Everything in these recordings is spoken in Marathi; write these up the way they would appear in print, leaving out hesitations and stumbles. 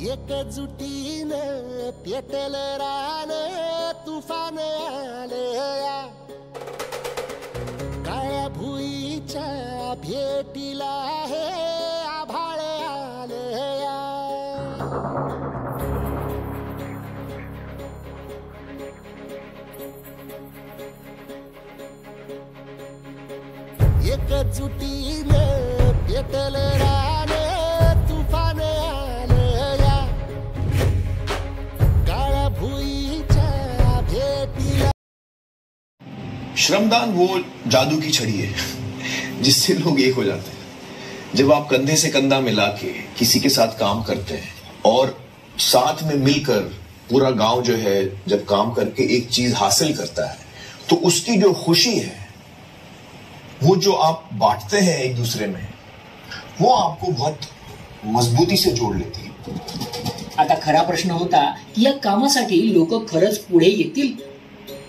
एकजुटीनं पेटलं रान तुफान आलया काळ्या भुईच्या भेटीला हे आभाळ आलया एकजुटीनं पेटलं रान तुफान आलया काळ्या भुईच्या भेटीला। श्रमदान वो जादू की छड़ी है जिससे लोग एक हो जाते हैं। जब आप कंधे से कंधा मिला के किसी के साथ काम करते हैं और साथ में मिलकर पूरा गांव जो है जब काम करके एक चीज हासिल करता है तो उसकी जो खुशी है वो जो आप बांटते हैं एक दूसरे में वो आपको बहुत मजबूती से जोड़ लेती है। आता खरा प्रश्न होता की या कामासाठी लोक खरंच पुढे येतील?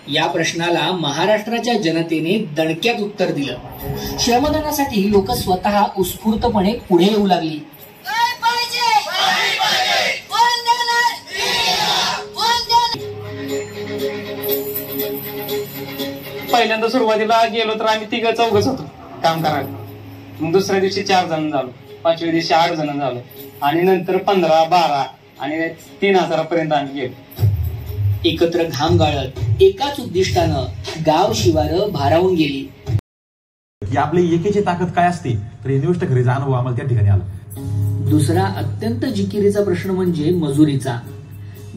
या प्रश्नाला महाराष्ट्राच्या जनतेने दणक्यात उत्तर दिलं। श्रमदानासाठी लोक स्वतः उत्स्फूर्तपणे पुढे येऊ लागली। पहिल्यांदा सुरुवातीला गेलो तर आम्ही 3-4 होतो काम करायला। मग दुसऱ्या दिवशी 4 जण झालो, पाचव्या दिवशी 8 जण झालो आणि नंतर 15-12 आणि 3000 पर्यंत आम्ही गेलो। एकत्र घाम गाळत एकाच उद्दिष्टानं गाव शिवार भारावून गेली। की आपली एकेची ताकद काय असते तर इन्व्हेस्ट घरी जाणवं आम्हाला त्या ठिकाणी आलं। दुसरा अत्यंत जिकिरीचा प्रश्न म्हणजे मजुरीचा।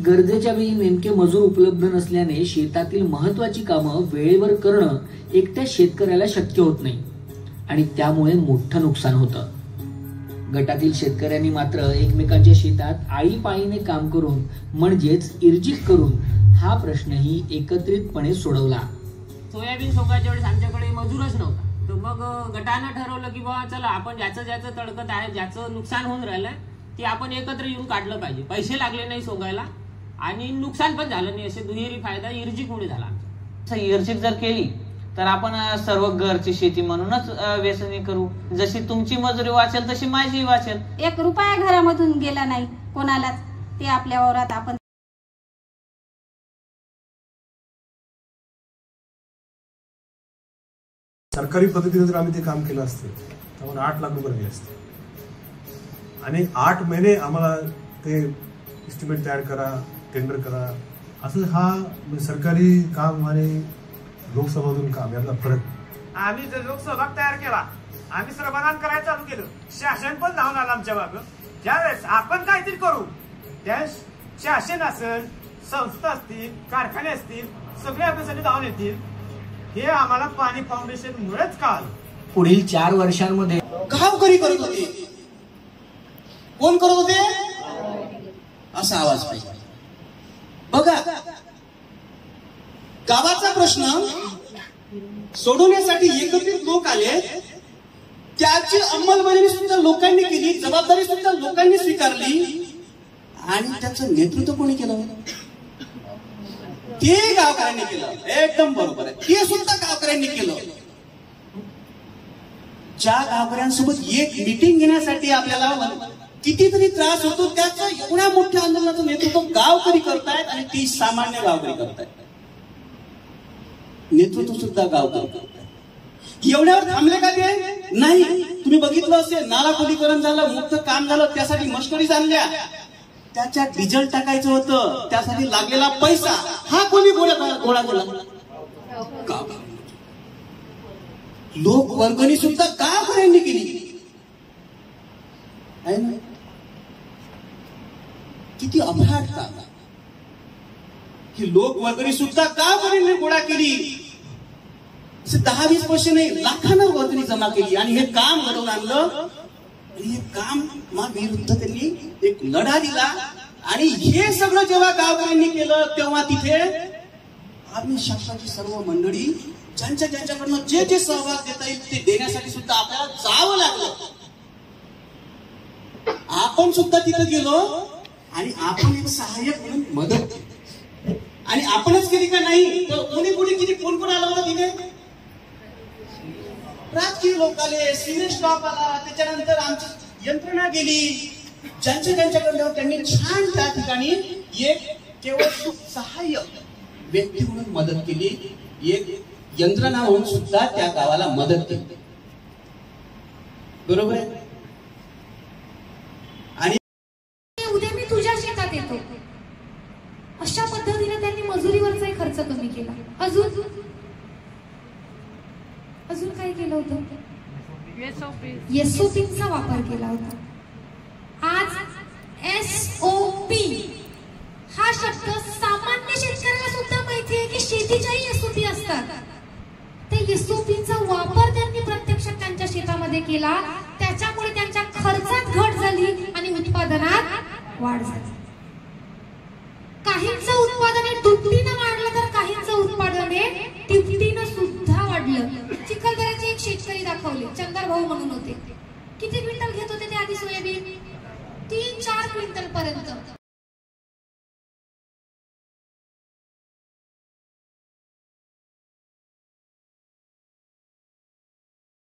गरजेच्या वेळी नेमके मजूर उपलब्ध नसल्याने शेतातील महत्वाची कामं वेळेवर करणं एकट्या शेतकऱ्याला शक्य होत नाही आणि त्यामुळे मोठं नुकसान होतं। गटातील शेतकऱ्यांनी मात्र एकमेकांच्या शेतात आळीपाळीने काम करून म्हणजेच इर्जित करून हा प्रश्नही एकत्रितपणे सोडवला। सोयाबीन सोंगायच्या वेळेस आमच्याकडे मजूरच नव्हता, तर मग गटानं ठरवलं की बाबा चला आपण ज्याचं तडकत आहे, ज्याचं नुकसान होऊन राहिलंय ते आपण एकत्र येऊन काढलं पाहिजे। पैसे लागले नाही सोंगायला आणि नुकसान पण झालं नाही, असे दुहेरी फायदा इर्जिकमुळे झाला। इर्जिक जर केली तर आपण सर्व घरची शेती म्हणूनच व्यसनी करू। जशी तुमची मजुरी वाचेल तशी माझी वाचेल। 1 रुपया घरामधून गेला नाही कोणालाच, ते आपल्या वावरात आपण सरकारी पद्धतीने जर आम्ही ते काम केलं असतं तर आम्हाला 8 लाख रुपये दिले असते आणि 8 महिने आम्हाला ते एस्टिमेट तयार करा, टेंडर करा, असं हा सरकारी काम आणि लोकसभातून काम यातला फरक। आम्ही जर लोकसभा तयार केला, आम्ही श्रमदान करायला चालू केलं, शासन पण धावून आलं आमच्या मागं। ज्यावेळेस आपण काहीतरी करू त्यावेळेस शासन असेल, संस्था असतील, कारखाने असतील, सगळे आपल्यासाठी धावून येतील। हे आम्हाला पाणी फाउंडेशन मुळेच कळालं। पुढील 4 वर्षांमध्ये गावकरी करत होते। कोण करत होते? असा आवाज पाहिजे बघा। गावाचा प्रश्न सोडवण्यासाठी एकत्रित लोक आले, त्याची अंमलबजावणी सुद्धा लोकांनी केली, जबाबदारी सुद्धा लोकांनी स्वीकारली आणि त्याचं नेतृत्व कोणी केलं? ते गावकऱ्यांनी केलं। एकदम बरोबर आहे, ते सुद्धा गावकऱ्यांनी केलं। ज्या गावकऱ्यांसोबत एक मीटिंग घेण्यासाठी आपल्याला कितीतरी त्रास होतो, त्याचं एवढ्या मोठ्या आंदोलनाचं नेतृत्व गावकरी करतायत आणि ती सामान्य गावकरी करतायत। नेतृत्व सुद्धा गावकरी करतायत। एवढ्यावर थांबले का ते? नाही। तुम्ही बघितलं असेल, नाला खोलीकरण झालं, मुक्त काम झालं, त्यासाठी मशनरीज आणल्या, त्याच्यात डिझेल टाकायचं होतं, त्यासाठी लागलेला पैसा हा कोणी गोळा केला? लोक वर्गणी सुद्धा गावकऱ्यांनी केली आहे ना? किती अफाट काम ही लोक वर्गणी सुद्धा गावकऱ्यांनी गोळा केली। 10-20 पैसे नाही, लाखांना वर्गणी जमा केली आणि हे काम घडवून आणलं। हे काम विरुद्ध त्यांनी एक लढा दिला आणि हे सगळं जेव्हा गावकऱ्यांनी केलं तेव्हा तिथे आम्ही शासनाची सर्व मंडळी ज्यांच्याकडनं जे सहभाग देता येईल ते देण्यासाठी सुद्धा आपल्याला जावं लागलं। आपण सुद्धा तिथे गेलो आणि आपण एक सहाय्यक म्हणून मदत केली आणि आपणच केली का नाही तर कोणी किती कोण आला होता तिथे? राजकीय लोक आले, सिनियर स्टॉप आला, त्याच्यानंतर आमची यंत्रणा गेली, ज्यांच्याकडनं त्यांनी छान त्या ठिकाणी एक केवळ सहाय्य व्यक्ती म्हणून मदत केली, एक यंत्रणा म्हणून सुद्धा त्या गावाला मदत केली. बरोबर आहे. आणि उद्या मी तुझ्या शेतात येतो अशा पद्धतीने त्यांनी मजुरीवरचा खर्च कमी केला. अजून काय केलं होतं? एसओपीचा वापर केला होता. आज एसओपी हा शब्द सामान्य शेतकऱ्याला सुद्धा माहिती आहे की शेतीच्याही एसओपी असतात. त्या एसओपीचा वापर त्यांनी प्रत्यक्षात त्यांच्या शेतामध्ये केला. त्याच्यामुळे त्यांच्या खर्चात घट झाली आणि उत्पादनात वाढ झाली. काहींचं उत्पादन दुपटीनं वाढलं तर काहींचं उत्पादन तिपटीनं सुद्धा वाढलं. चिखलदऱ्याचे एक शेतकरी दाखवले, चंदर भाऊ म्हणून होते. किती क्विंटल घेत होते ते आधी सोयाबीन? 3-4 क्विंटल पर्यंत.